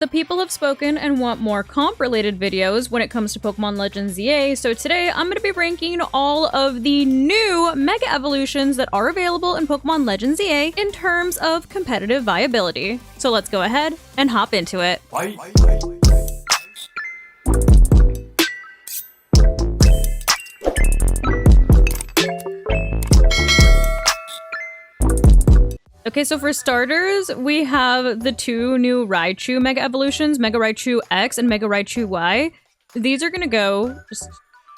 The people have spoken and want more comp-related videos when it comes to Pokemon Legends ZA, so today I'm going to be ranking all of the new Mega Evolutions that are available in Pokemon Legends ZA in terms of competitive viability. So let's go ahead and hop into it. Okay, so for starters, we have the two new Raichu Mega Evolutions, Mega Raichu X and Mega Raichu Y. These are gonna go just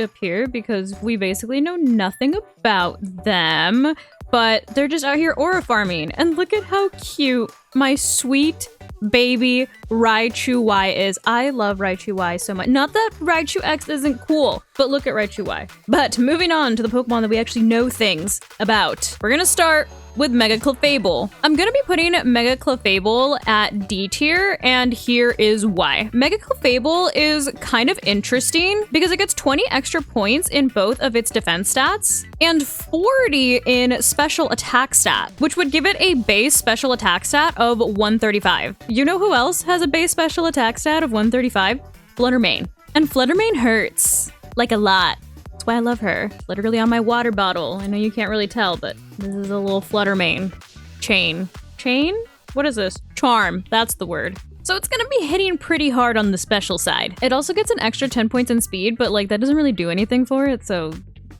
up here because we basically know nothing about them, but they're just out here aura farming. And look at how cute my sweet baby Raichu Y is. I love Raichu Y so much. Not that Raichu X isn't cool, but look at Raichu Y. But moving on to the Pokemon that we actually know things about. We're gonna start with Mega Clefable. I'm gonna be putting Mega Clefable at D tier, and here is why. Mega Clefable is kind of interesting because it gets 20 extra points in both of its defense stats and 40 in special attack stat, which would give it a base special attack stat of 135. You know who else has a base special attack stat of 135? Fluttermane. And Fluttermane hurts, like a lot. That's why I love her. Literally on my water bottle. I know you can't really tell, but this is a little Fluttermane chain. Chain? What is this? Charm. That's the word. So it's gonna be hitting pretty hard on the special side. It also gets an extra 10 points in speed, but like that doesn't really do anything for it, so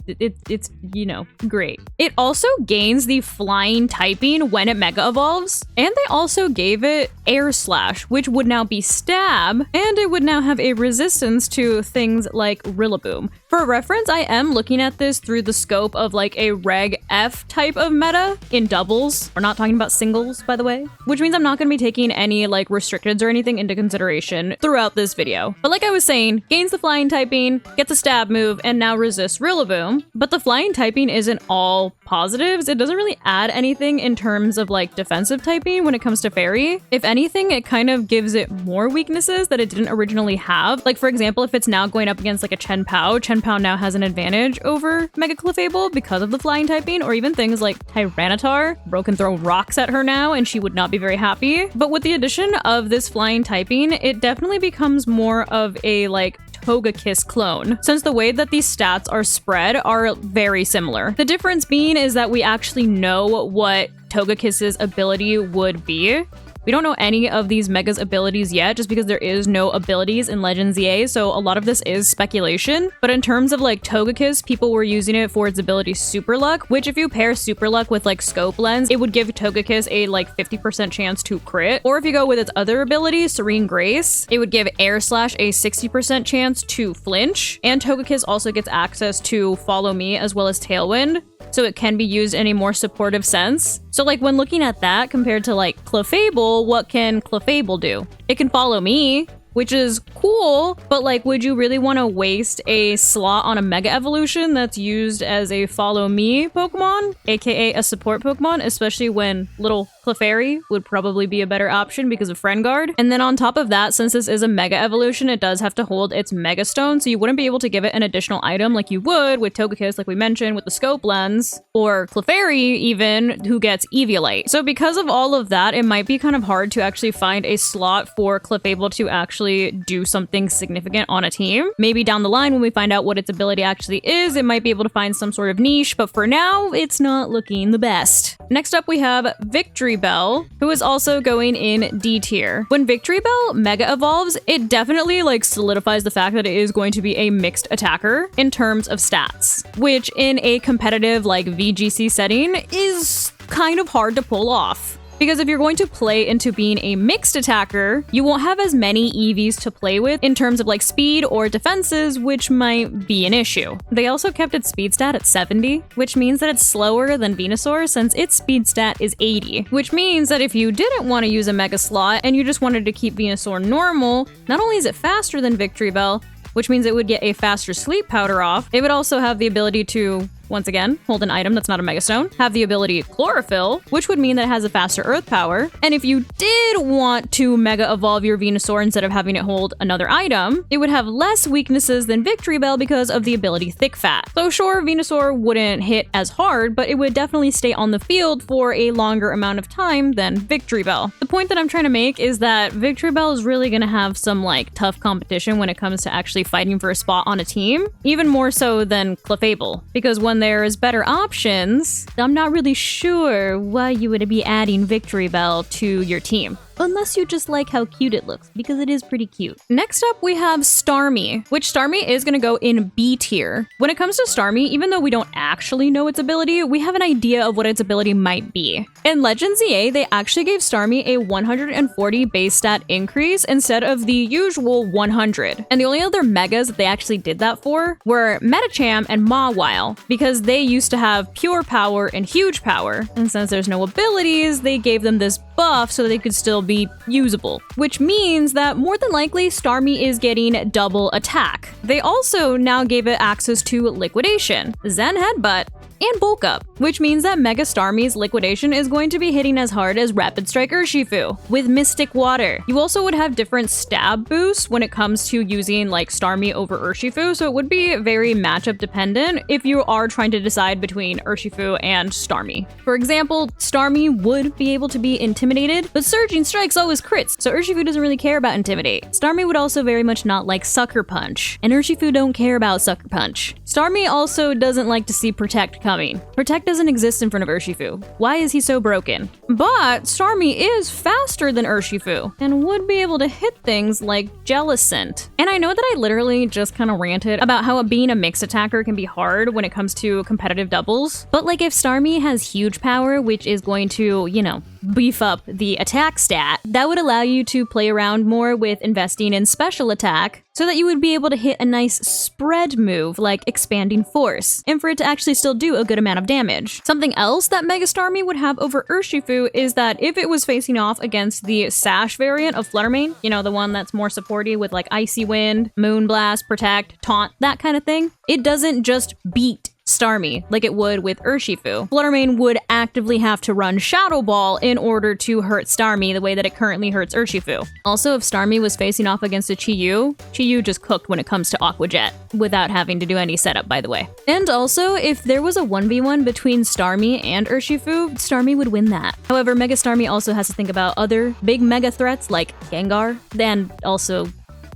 it's, you know, great. It also gains the flying typing when it mega evolves, and they also gave it Air Slash, which would now be stab, and it would now have a resistance to things like Rillaboom. For reference, I am looking at this through the scope of like a Reg F type of meta in doubles. We're not talking about singles, by the way, which means I'm not going to be taking any like restricteds or anything into consideration throughout this video. But like I was saying, gains the flying typing, gets a stab move, and now resists Rillaboom. But the flying typing isn't all positives. It doesn't really add anything in terms of like defensive typing when it comes to Fairy. If anything, it kind of gives it more weaknesses that it didn't originally have. Like for example, if it's now going up against like a Chien-Pao now has an advantage over Mega Clefable because of the flying typing, or even things like Tyranitar. Bro can throw rocks at her now and she would not be very happy. But with the addition of this flying typing, it definitely becomes more of a like Togekiss clone, since the way that these stats are spread are very similar. The difference being is that we actually know what Togekiss's ability would be. We don't know any of these Mega's abilities yet, just because there is no abilities in Legends ZA, so a lot of this is speculation. But in terms of like Togekiss, people were using it for its ability Super Luck, which if you pair Super Luck with like Scope Lens, it would give Togekiss a like 50% chance to crit. Or if you go with its other ability, Serene Grace, it would give Air Slash a 60% chance to flinch. And Togekiss also gets access to Follow Me as well as Tailwind, so it can be used in a more supportive sense. So like when looking at that compared to like Clefable, what can Clefable do? It can follow me, which is cool, but like would you really want to waste a slot on a Mega Evolution that's used as a follow me Pokemon, aka a support Pokemon, especially when little Clefairy would probably be a better option because of Friend Guard. And then on top of that, since this is a Mega Evolution, it does have to hold its Mega Stone, so you wouldn't be able to give it an additional item like you would with Togekiss, like we mentioned, with the Scope Lens, or Clefairy even, who gets Eviolite. So because of all of that, it might be kind of hard to actually find a slot for Clefable to actually do something significant on a team. Maybe down the line when we find out what its ability actually is, it might be able to find some sort of niche, but for now, it's not looking the best. Next up, we have Victreebel, who is also going in D tier. When Victreebel Mega evolves, it definitely like solidifies the fact that it is going to be a mixed attacker in terms of stats, which in a competitive like VGC setting is kind of hard to pull off. Because if you're going to play into being a mixed attacker, you won't have as many EVs to play with in terms of like speed or defenses, which might be an issue. They also kept its speed stat at 70, which means that it's slower than Venusaur since its speed stat is 80, which means that if you didn't want to use a Mega slot and you just wanted to keep Venusaur normal, not only is it faster than Victreebel, which means it would get a faster sleep powder off, it would also have the ability to once again, hold an item that's not a Mega Stone, have the ability Chlorophyll, which would mean that it has a faster Earth power. And if you did want to Mega Evolve your Venusaur instead of having it hold another item, it would have less weaknesses than Victreebel because of the ability Thick Fat. So sure, Venusaur wouldn't hit as hard, but it would definitely stay on the field for a longer amount of time than Victreebel. The point that I'm trying to make is that Victreebel is really going to have some like tough competition when it comes to actually fighting for a spot on a team, even more so than Clefable, because when there's better options, I'm not really sure why you would be adding Victreebel to your team. Unless you just like how cute it looks, because it is pretty cute. Next up, we have Starmie, which Starmie is going to go in B tier. When it comes to Starmie, even though we don't actually know its ability, we have an idea of what its ability might be. In Legends EA, they actually gave Starmie a 140 base stat increase instead of the usual 100. And the only other megas that they actually did that for were Medicham and Mawile, because they used to have pure power and huge power. And since there's no abilities, they gave them this buff so they could still be usable, which means that more than likely Starmie is getting double attack. They also now gave it access to Liquidation, Zen Headbutt, and Bulk Up, which means that Mega Starmie's Liquidation is going to be hitting as hard as Rapid Strike Urshifu with Mystic Water. You also would have different stab boosts when it comes to using like Starmie over Urshifu, so it would be very matchup dependent if you are trying to decide between Urshifu and Starmie. For example, Starmie would be able to be intimidated, but Surging Strikes always crits, so Urshifu doesn't really care about Intimidate. Starmie would also very much not like Sucker Punch, and Urshifu don't care about Sucker Punch. Starmie also doesn't like to see Protect coming. Protect doesn't exist in front of Urshifu. Why is he so broken? But Starmie is faster than Urshifu and would be able to hit things like Jellicent. And I know that I literally just kind of ranted about how being a mixed attacker can be hard when it comes to competitive doubles. But like if Starmie has huge power, which is going to, you know, beef up the attack stat, that would allow you to play around more with investing in special attack so that you would be able to hit a nice spread move like Expanding Force, and for it to actually still do a good amount of damage. Something else that Mega Starmie would have over Urshifu is that if it was facing off against the Sash variant of Fluttermane, you know, the one that's more supporty with like Icy Wind, Moonblast, Protect, Taunt, that kind of thing, it doesn't just beat Starmie like it would with Urshifu. Fluttermane would actively have to run Shadow Ball in order to hurt Starmie the way that it currently hurts Urshifu. Also, if Starmie was facing off against a Chi-Yu just cooked when it comes to Aqua Jet, without having to do any setup, by the way. And also, if there was a 1v1 between Starmie and Urshifu, Starmie would win that. However, Mega Starmie also has to think about other big mega threats like Gengar, and also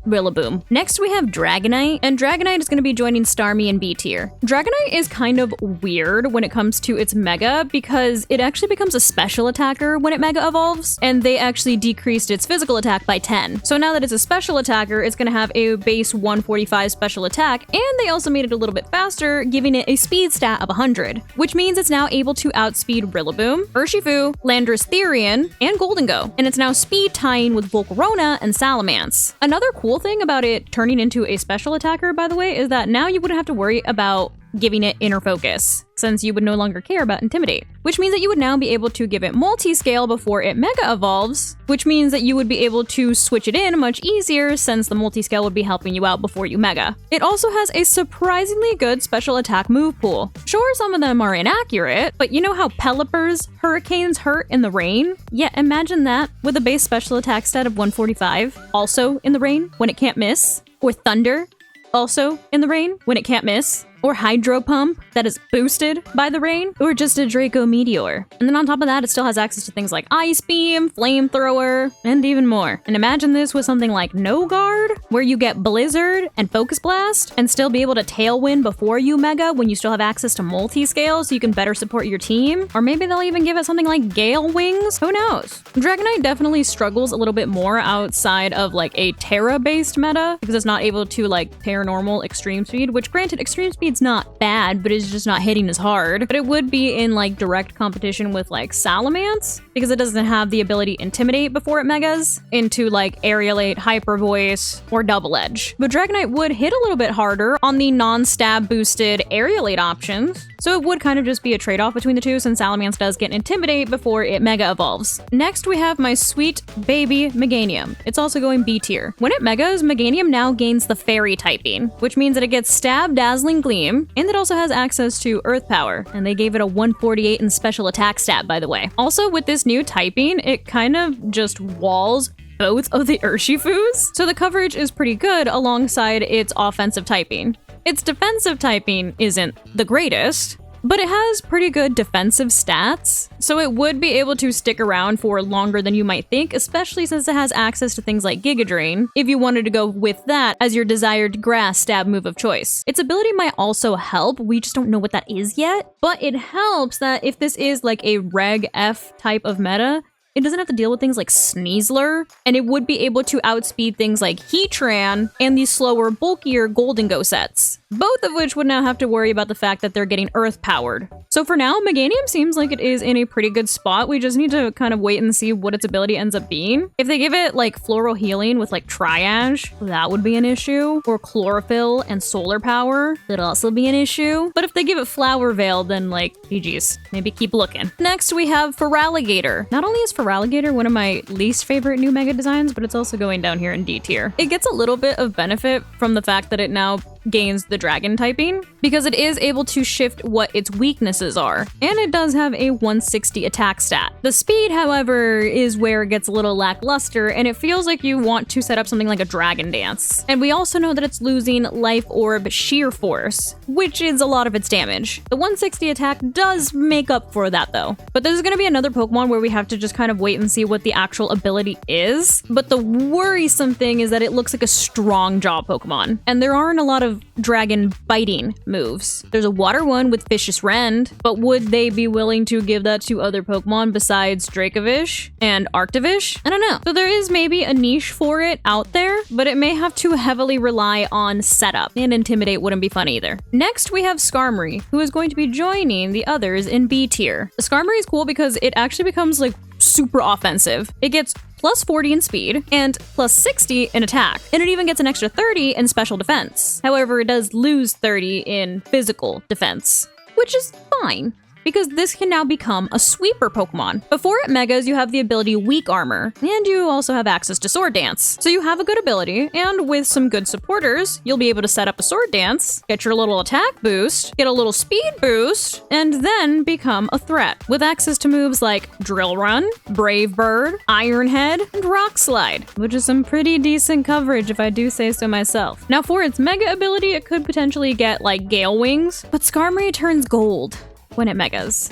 Rillaboom. Next, we have Dragonite, and Dragonite is going to be joining Starmie in B tier. Dragonite is kind of weird when it comes to its Mega because it actually becomes a special attacker when it Mega evolves, and they actually decreased its physical attack by 10. So now that it's a special attacker, it's going to have a base 145 special attack, and they also made it a little bit faster, giving it a speed stat of 100, which means it's now able to outspeed Rillaboom, Urshifu, Landorus Therian, and Goldengo, and it's now speed tying with Volcarona and Salamence. Another cool thing about it turning into a special attacker, by the way, is that now you wouldn't have to worry about giving it inner focus, since you would no longer care about Intimidate, which means that you would now be able to give it multi-scale before it Mega evolves, which means that you would be able to switch it in much easier since the multi-scale would be helping you out before you Mega. It also has a surprisingly good special attack move pool. Sure, some of them are inaccurate, but you know how Pelipper's Hurricanes hurt in the rain? Yeah, imagine that with a base special attack stat of 145, also in the rain when it can't miss, or Thunder, also in the rain when it can't miss, or Hydro Pump that is boosted by the rain, or just a Draco Meteor. And then on top of that, it still has access to things like Ice Beam, Flamethrower, and even more. And imagine this with something like No Guard, where you get Blizzard and Focus Blast, and still be able to Tailwind before you Mega when you still have access to multi-scale so you can better support your team. Or maybe they'll even give it something like Gale Wings, who knows? Dragonite definitely struggles a little bit more outside of like a Terra-based meta, because it's not able to like Paranormal Extreme Speed, which granted, Extreme Speed's not bad, but it's just not hitting as hard. But it would be in like direct competition with like Salamence, because it doesn't have the ability Intimidate before it megas into like Aerialate, Hyper Voice, or Double Edge. But Dragonite would hit a little bit harder on the non-stab boosted Aerialate options, so it would kind of just be a trade-off between the two since Salamence does get Intimidate before it mega evolves. Next, we have my sweet baby Meganium. It's also going B tier. When it megas, Meganium now gains the Fairy typing, which means that it gets Stab, Dazzling Gleam, and it also has access to Earth Power, and they gave it a 148 in special attack stat, by the way. Also, with this new typing, it kind of just walls both of the Urshifus, so the coverage is pretty good alongside its offensive typing. Its defensive typing isn't the greatest, but it has pretty good defensive stats, so it would be able to stick around for longer than you might think, especially since it has access to things like Giga Drain, if you wanted to go with that as your desired grass stab move of choice. Its ability might also help, we just don't know what that is yet, but it helps that if this is like a Reg F type of meta, it doesn't have to deal with things like Sneasler, and it would be able to outspeed things like Heatran and the slower, bulkier Golden Go sets, both of which would now have to worry about the fact that they're getting Earth powered. So for now, Meganium seems like it is in a pretty good spot. We just need to kind of wait and see what its ability ends up being. If they give it like Floral Healing with like Triage, that would be an issue, or Chlorophyll and Solar Power, that'd also be an issue. But if they give it Flower Veil, then like, GG's, maybe keep looking. Next, we have Feraligatr. Not only is Feraligatr one of my least favorite new mega designs, but it's also going down here in D tier. It gets a little bit of benefit from the fact that it now gains the dragon typing, because it is able to shift what its weaknesses are, and it does have a 160 attack stat. The speed, however, is where it gets a little lackluster, and it feels like you want to set up something like a Dragon Dance. And we also know that it's losing Life Orb Sheer Force, which is a lot of its damage. The 160 attack does make up for that though. But this is going to be another Pokemon where we have to just kind of wait and see what the actual ability is. But the worrisome thing is that it looks like a strong jaw Pokemon, and there aren't a lot of dragon biting moves. There's a water one with Vicious Rend, but would they be willing to give that to other Pokemon besides Dracovish and Arctovish? I don't know. So there is maybe a niche for it out there, but it may have to heavily rely on setup, and Intimidate wouldn't be fun either. Next, we have Skarmory, who is going to be joining the others in B tier. Skarmory is cool because it actually becomes like super offensive. It gets plus 40 in speed and plus 60 in attack, and it even gets an extra 30 in special defense. However, it does lose 30 in physical defense, which is fine, because this can now become a sweeper Pokemon. Before it megas, you have the ability Weak Armor, and you also have access to Sword Dance. So you have a good ability, and with some good supporters, you'll be able to set up a Sword Dance, get your little attack boost, get a little speed boost, and then become a threat, with access to moves like Drill Run, Brave Bird, Iron Head, and Rock Slide, which is some pretty decent coverage if I do say so myself. Now for its mega ability, it could potentially get like Gale Wings, but Skarmory turns gold when it megas.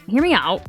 Hear me out.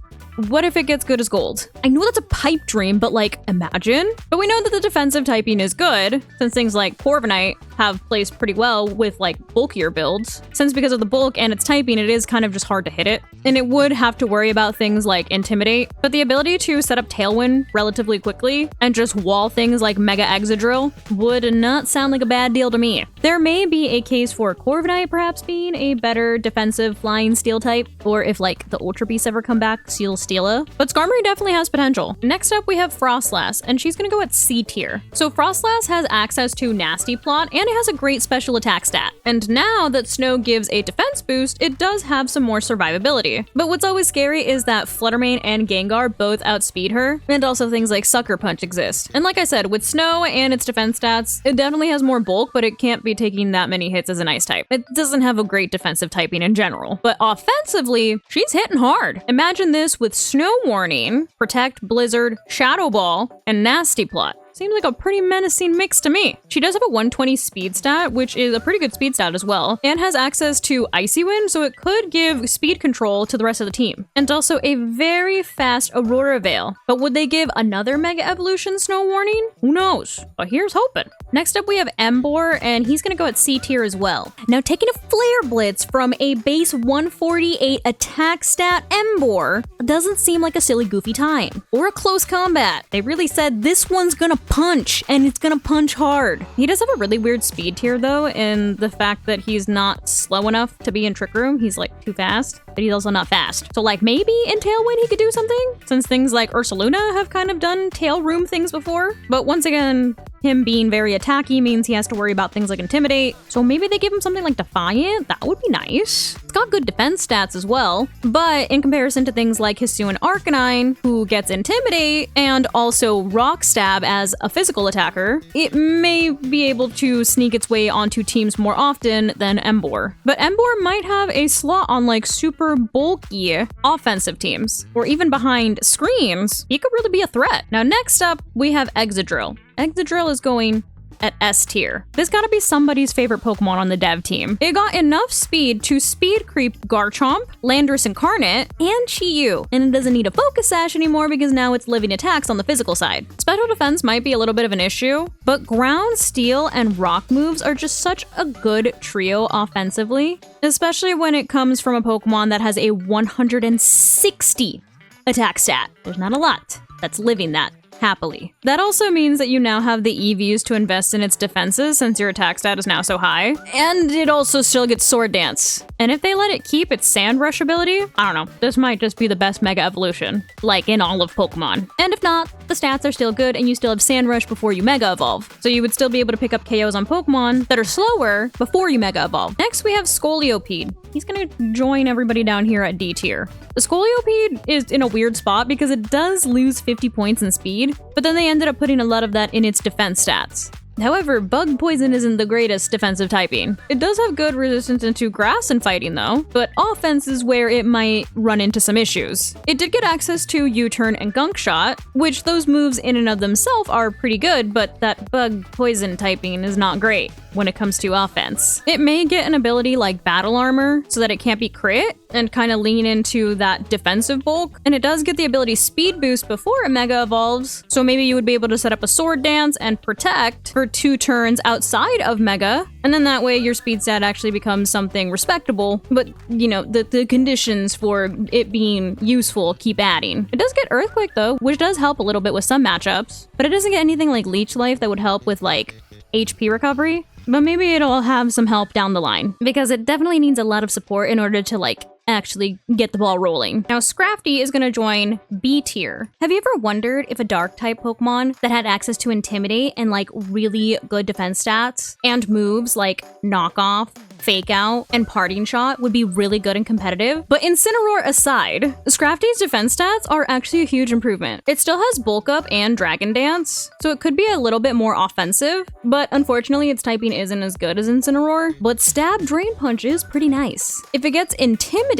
What if it gets good as gold? I know that's a pipe dream, but like, imagine. But we know that the defensive typing is good, since things like Corviknight have placed pretty well with like bulkier builds. Since because of the bulk and its typing, it is kind of just hard to hit it. And it would have to worry about things like Intimidate, but the ability to set up Tailwind relatively quickly and just wall things like Mega Excadrill would not sound like a bad deal to me. There may be a case for Corviknight perhaps being a better defensive flying steel type, or if like the Ultra Beasts ever come back, Steela. But Skarmory definitely has potential. Next up, we have Froslass, and she's gonna go at C tier. So Froslass has access to Nasty Plot, and it has a great special attack stat. And now that Snow gives a defense boost, it does have some more survivability. But what's always scary is that Fluttermane and Gengar both outspeed her, and also things like Sucker Punch exist. And like I said, with Snow and its defense stats, it definitely has more bulk, but it can't be taking that many hits as an ice type. It doesn't have a great defensive typing in general. But offensively, she's hitting hard. Imagine this with Snow Warning, Protect, Blizzard, Shadow Ball, and Nasty Plot. Seems like a pretty menacing mix to me. She does have a 120 speed stat, which is a pretty good speed stat as well, and has access to Icy Wind, so it could give speed control to the rest of the team. And also a very fast Aurora Veil. But would they give another Mega Evolution Snow Warning? Who knows? But here's hoping. Next up, we have Emboar, and he's gonna go at C tier as well. Now, taking a Flare Blitz from a base 148 attack stat Emboar doesn't seem like a silly goofy time, or a close combat. They really said this one's gonna punch, and it's gonna punch hard. He does have a really weird speed tier though, in the fact that he's not slow enough to be in Trick Room. He's like too fast, but he's also not fast. So like maybe in Tailwind he could do something, since things like Ursaluna have kind of done Tail Room things before. But once again, him being very attacky means he has to worry about things like Intimidate. So maybe they give him something like Defiant. That would be nice. It's got good defense stats as well, but in comparison to things like Hisuian Arcanine, who gets Intimidate and also Rock Stab as a physical attacker, it may be able to sneak its way onto teams more often than Emboar. But Emboar might have a slot on like super bulky offensive teams, or even behind screens. He could really be a threat. Now next up, we have Excadrill. Excadrill is going at S tier. This gotta be somebody's favorite Pokemon on the dev team. It got enough speed to speed creep Garchomp, Landorus Incarnate, and Chi-Yu, and it doesn't need a Focus Sash anymore because now it's living attacks on the physical side. Special defense might be a little bit of an issue, but ground, steel, and rock moves are just such a good trio offensively, especially when it comes from a Pokemon that has a 160 attack stat. There's not a lot that's living that happily. That also means that you now have the EVs to invest in its defenses since your attack stat is now so high. And it also still gets Sword Dance. And if they let it keep its Sand Rush ability, I don't know, this might just be the best Mega Evolution, like in all of Pokemon. And if not, the stats are still good and you still have Sand Rush before you Mega Evolve. So you would still be able to pick up KOs on Pokemon that are slower before you Mega Evolve. Next we have Scolipede. He's gonna join everybody down here at D tier. The Scolipede is in a weird spot because it does lose 50 points in speed, but then they ended up putting a lot of that in its defense stats. However, Bug Poison isn't the greatest defensive typing. It does have good resistance into grass and fighting though, but offense is where it might run into some issues. It did get access to U-Turn and Gunk Shot, which those moves in and of themselves are pretty good, but that Bug Poison typing is not great when it comes to offense. It may get an ability like Battle Armor so that it can't be crit and kind of lean into that defensive bulk, and it does get the ability Speed Boost before it Mega Evolves, so maybe you would be able to set up a Sword Dance and Protect for 2 turns outside of Mega, and then that way your speed stat actually becomes something respectable, but you know, the conditions for it being useful keep adding. It does get Earthquake though, which does help a little bit with some matchups, but it doesn't get anything like Leech Life that would help with like HP recovery. But maybe it'll have some help down the line, because it definitely needs a lot of support in order to like actually get the ball rolling. Now Scrafty is gonna join B tier. Have you ever wondered if a dark type Pokemon that had access to Intimidate and like really good defense stats and moves like Knock Off, Fake Out, and Parting Shot would be really good and competitive? But Incineroar aside, Scrafty's defense stats are actually a huge improvement. It still has Bulk Up and Dragon Dance, so it could be a little bit more offensive, but unfortunately its typing isn't as good as Incineroar. But Stab Drain Punch is pretty nice. If it gets Intimidate,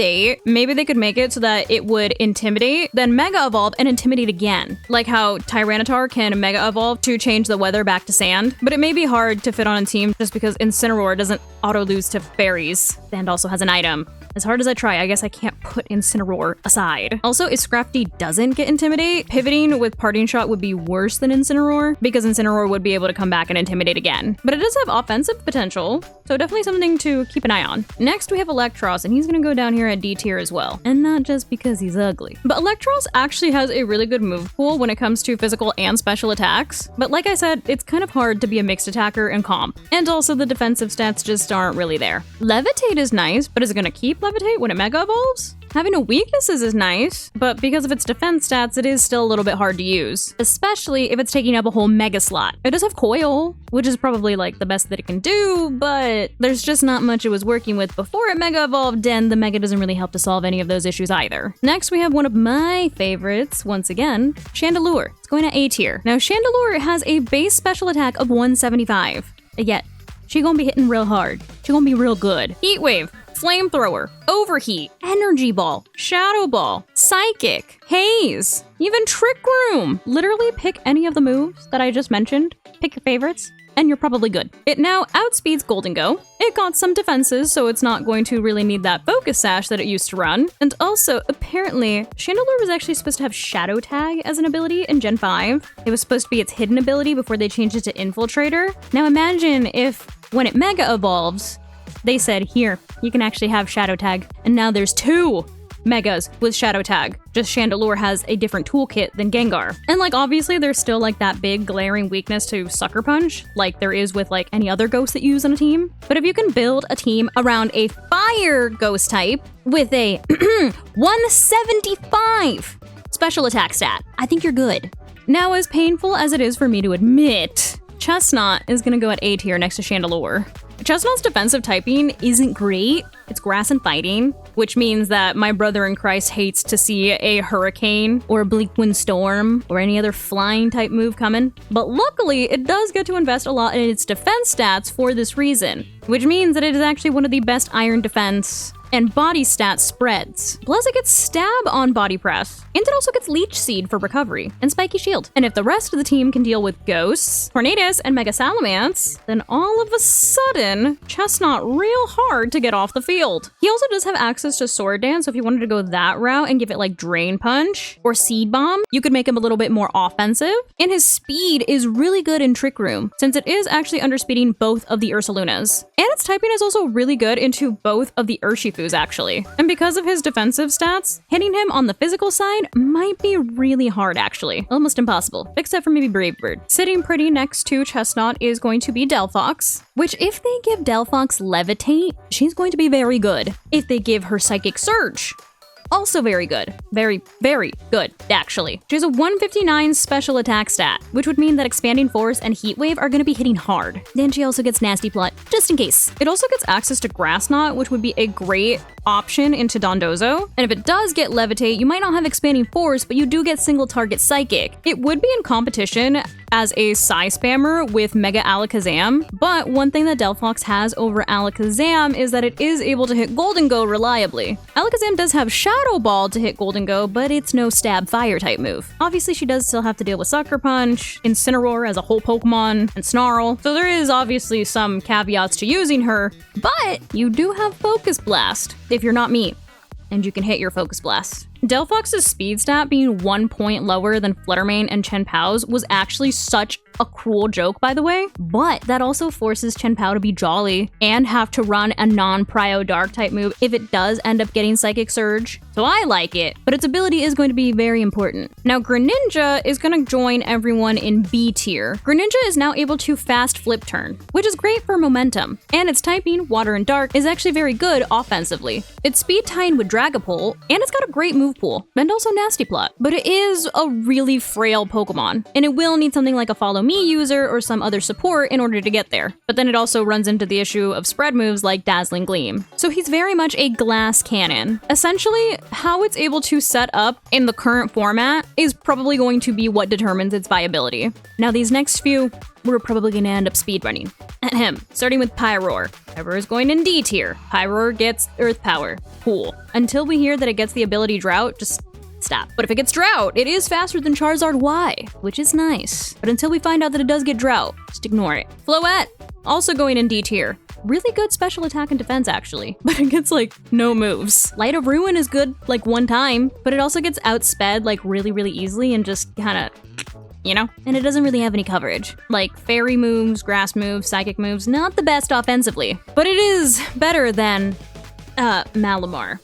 maybe they could make it so that it would Intimidate, then Mega Evolve and Intimidate again. Like how Tyranitar can Mega Evolve to change the weather back to sand, but it may be hard to fit on a team just because Incineroar doesn't auto-lose to fairies and also has an item. As hard as I try, I guess I can't put Incineroar aside. Also, if Scrafty doesn't get Intimidate, pivoting with Parting Shot would be worse than Incineroar, because Incineroar would be able to come back and Intimidate again. But it does have offensive potential, so definitely something to keep an eye on. Next, we have Eelektross, and he's gonna go down here at D tier as well. And not just because he's ugly. But Eelektross actually has a really good move pool when it comes to physical and special attacks. But like I said, it's kind of hard to be a mixed attacker in comp. And also the defensive stats just aren't really there. Levitate is nice, but is it gonna keep Levitate when it Mega Evolves? Having a weaknesses is nice, but because of its defense stats, it is still a little bit hard to use, especially if it's taking up a whole Mega slot. It does have Coil, which is probably like the best that it can do, but there's just not much it was working with before it Mega Evolved, and the Mega doesn't really help to solve any of those issues either. Next, we have one of my favorites, once again, Chandelure. It's going to A tier. Now, Chandelure has a base special attack of 175, yet she gonna be hitting real hard. She gonna be real good. Heat Wave, Flamethrower, Overheat, Energy Ball, Shadow Ball, Psychic, Haze, even Trick Room. Literally pick any of the moves that I just mentioned, pick your favorites, and you're probably good. It now outspeeds Golden Go. It got some defenses, so it's not going to really need that Focus Sash that it used to run. And also, apparently, Chandelure was actually supposed to have Shadow Tag as an ability in Gen 5. It was supposed to be its hidden ability before they changed it to Infiltrator. Now imagine if, when it Mega Evolves, they said, here, you can actually have Shadow Tag, and now there's 2. Megas with Shadow Tag. Just Chandelure has a different toolkit than Gengar. And like obviously there's still like that big glaring weakness to Sucker Punch, like there is with like any other ghost that you use on a team. But if you can build a team around a fire ghost type with a 175 special attack stat, I think you're good. Now, as painful as it is for me to admit, Chesnaught is gonna go at A tier next to Chandelure. Chesnaught's defensive typing isn't great. It's grass and fighting, which means that my brother in Christ hates to see a hurricane or a bleak wind storm or any other flying type move coming. But luckily, it does get to invest a lot in its defense stats for this reason, which means that it is actually one of the best iron defense and body stat spreads. Plus it gets stab on body press, and it also gets leech seed for recovery and spiky shield. And if the rest of the team can deal with ghosts, tornadoes, and mega salamence, then all of a sudden, Chesnaught real hard to get off the field. He also does have access to sword dance, so if you wanted to go that route and give it like drain punch or seed bomb, you could make him a little bit more offensive. And his speed is really good in trick room, since it is actually underspeeding both of the Ursalunas. And its typing is also really good into both of the Urshifus actually. And because of his defensive stats, hitting him on the physical side might be really hard actually. Almost impossible, except for maybe Brave Bird. Sitting pretty next to Chesnaught is going to be Delphox, which if they give Delphox Levitate, she's going to be very good. If they give her Psychic Surge, also very good. Very, very good, actually. She has a 159 special attack stat, which would mean that Expanding Force and Heat Wave are going to be hitting hard. Then she also gets Nasty Plot, just in case. It also gets access to Grass Knot, which would be a great option into Dondozo. And if it does get Levitate, you might not have Expanding Force, but you do get single target Psychic. It would be in competition as a Psy Spammer with Mega Alakazam, but one thing that Delphox has over Alakazam is that it is able to hit Golden Go reliably. Alakazam does have Shadow Ball to hit Golden Go, but it's no stab fire type move. Obviously, she does still have to deal with Sucker Punch, Incineroar as a whole Pokemon, and Snarl, so there is obviously some caveats to using her, but you do have Focus Blast if you're not me, and you can hit your Focus Blast. Delphox's speed stat being 1 point lower than Fluttermane and Chien-Pao's was actually such a cruel joke, by the way, but that also forces Chien-Pao to be jolly and have to run a non-Prio Dark type move if it does end up getting Psychic Surge. So I like it, but its ability is going to be very important. Now, Greninja is going to join everyone in B tier. Greninja is now able to fast flip turn, which is great for momentum, and its typing, Water and Dark, is actually very good offensively. It's speed tying with Dragapult, and it's got a great move pool, and also Nasty Plot, but it is a really frail Pokemon, and it will need something like a Follow Me user or some other support in order to get there. But then it also runs into the issue of spread moves like Dazzling Gleam. So he's very much a glass cannon. Essentially, how it's able to set up in the current format is probably going to be what determines its viability. Now these next few, we're probably going to end up speedrunning. Ahem. Starting with Pyroar. Pyroar is going in D tier. Pyroar gets Earth Power. Cool. Until we hear that it gets the ability Drought, just stop. But if it gets Drought, it is faster than Charizard Y, which is nice. But until we find out that it does get Drought, just ignore it. Floette, also going in D tier. Really good special attack and defense, actually, but it gets like no moves. Light of Ruin is good like one time, but it also gets outsped like really, really easily and just kind of, you know? And it doesn't really have any coverage. Like fairy moves, grass moves, psychic moves, not the best offensively, but it is better than Malamar.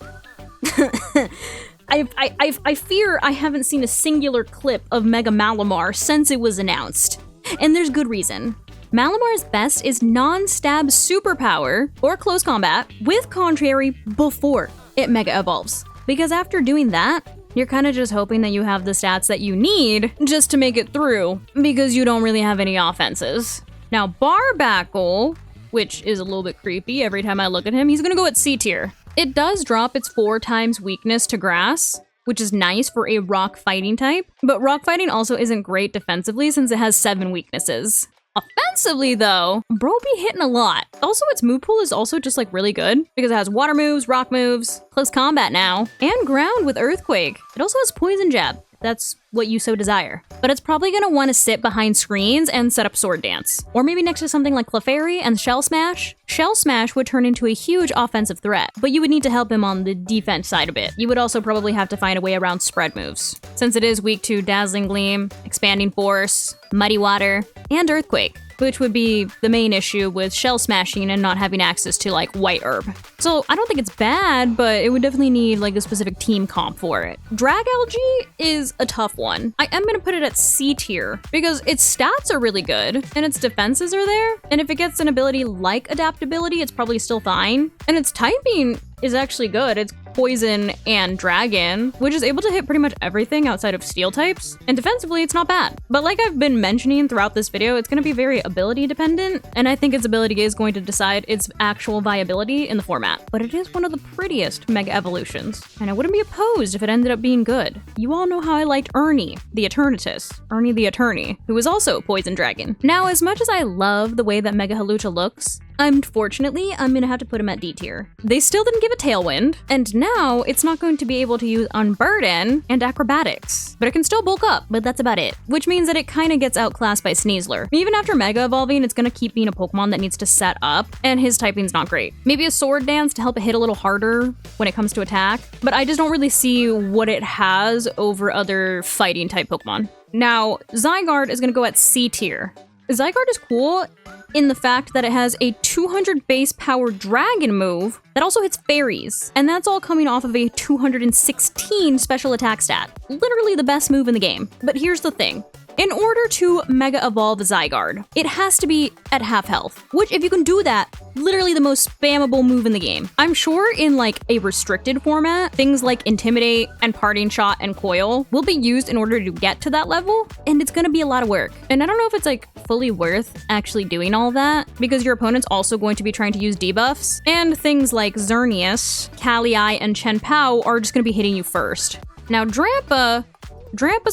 I fear I haven't seen a singular clip of Mega Malamar since it was announced. And there's good reason. Malamar's best is non-stab superpower or close combat with Contrary before it Mega Evolves. Because after doing that, you're kind of just hoping that you have the stats that you need just to make it through because you don't really have any offenses. Now Barbaracle, which is a little bit creepy every time I look at him, he's gonna go at C tier. It does drop its 4 times weakness to grass, which is nice for a rock fighting type, but rock fighting also isn't great defensively since it has 7 weaknesses. Offensively though, bro be hitting a lot. Also, its move pool is also just like really good because it has water moves, rock moves, close combat now, and ground with Earthquake. It also has Poison Jab. That's what you so desire. But it's probably gonna want to sit behind screens and set up Sword Dance. Or maybe next to something like Clefairy and Shell Smash. Shell Smash would turn into a huge offensive threat, but you would need to help him on the defense side a bit. You would also probably have to find a way around spread moves, since it is weak to Dazzling Gleam, Expanding Force, Muddy Water, and Earthquake, which would be the main issue with Shell Smashing and not having access to, like, White Herb. So I don't think it's bad, but it would definitely need, like, a specific team comp for it. Dragalge is a tough one. I am gonna put it at C tier, because its stats are really good, and its defenses are there, and if it gets an ability like Adaptability, it's probably still fine. And its typing is actually good. It's Poison and Dragon, which is able to hit pretty much everything outside of Steel types. And defensively, it's not bad. But like I've been mentioning throughout this video, it's going to be very ability dependent, and I think its ability is going to decide its actual viability in the format. But it is one of the prettiest Mega Evolutions, and I wouldn't be opposed if it ended up being good. You all know how I liked Ernie, the Eternatus, Ernie the Attorney, who is also Poison Dragon. Now, as much as I love the way that Mega Hawlucha looks, unfortunately, I'm gonna have to put him at D tier. They still didn't give a Tailwind, and now it's not going to be able to use Unburden and Acrobatics. But it can still bulk up, but that's about it. Which means that it kind of gets outclassed by Sneasler. Even after Mega Evolving, it's gonna keep being a Pokemon that needs to set up, and his typing's not great. Maybe a Sword Dance to help it hit a little harder when it comes to attack, but I just don't really see what it has over other fighting type Pokemon. Now, Zygarde is gonna go at C tier. Zygarde is cool in the fact that it has a 200 base power dragon move that also hits fairies, and that's all coming off of a 216 special attack stat. Literally the best move in the game. But here's the thing. In order to Mega Evolve Zygarde, it has to be at half health, which if you can do that, literally the most spammable move in the game. I'm sure in like a restricted format, things like Intimidate and Parting Shot and Coil will be used in order to get to that level, and it's gonna be a lot of work. And I don't know if it's like fully worth actually doing all that, because your opponent's also going to be trying to use debuffs, and things like Xerneas, Kali-I, and Chen Pao are just gonna be hitting you first. Now Drampa's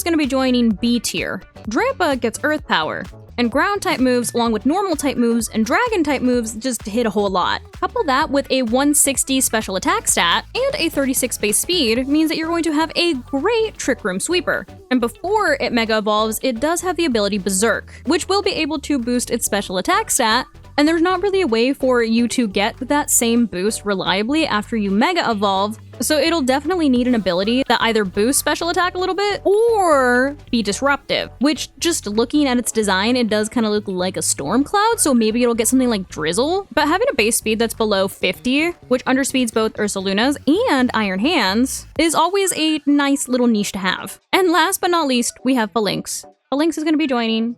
gonna be joining B tier. Drampa gets Earth Power, and ground type moves along with normal type moves and dragon type moves just hit a whole lot. Couple that with a 160 special attack stat and a 36 base speed means that you're going to have a great Trick Room Sweeper. And before it Mega Evolves, it does have the ability Berserk, which will be able to boost its special attack stat, and there's not really a way for you to get that same boost reliably after you Mega Evolve, so it'll definitely need an ability that either boosts special attack a little bit or be disruptive, which just looking at its design, it does kind of look like a storm cloud, so maybe it'll get something like Drizzle. But having a base speed that's below 50, which underspeeds both Ursaluna's and Iron Hands, is always a nice little niche to have. And last but not least, we have Phalanx. Phalanx is going to be joining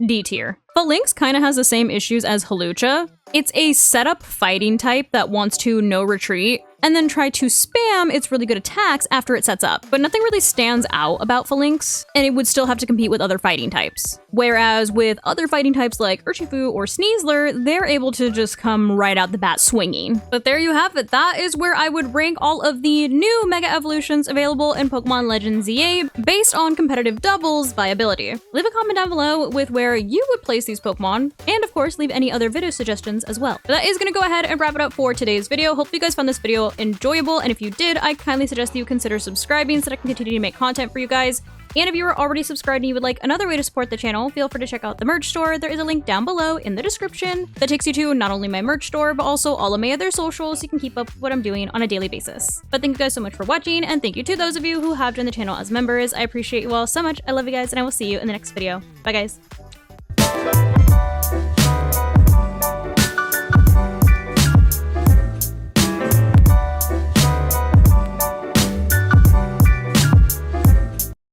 D tier. Phalanx kind of has the same issues as Hawlucha. It's a setup fighting type that wants to no retreat and then try to spam its really good attacks after it sets up. But nothing really stands out about Phalanx, and it would still have to compete with other fighting types. Whereas with other fighting types like Urshifu or Sneasler, they're able to just come right out the bat swinging. But there you have it. That is where I would rank all of the new Mega Evolutions available in Pokemon Legends ZA based on competitive doubles viability. Leave a comment down below with where you would place these Pokemon, and of course leave any other video suggestions as well. But that is going to go ahead and wrap it up for today's video. Hope you guys found this video enjoyable, and if you did, I kindly suggest that you consider subscribing so that I can continue to make content for you guys. And if you are already subscribed and you would like another way to support the channel, feel free to check out the merch store. There is a link down below in the description that takes you to not only my merch store, but also all of my other socials so you can keep up with what I'm doing on a daily basis. But thank you guys so much for watching, and thank you to those of you who have joined the channel as members. I appreciate you all so much. I love you guys, and I will see you in the next video. Bye guys.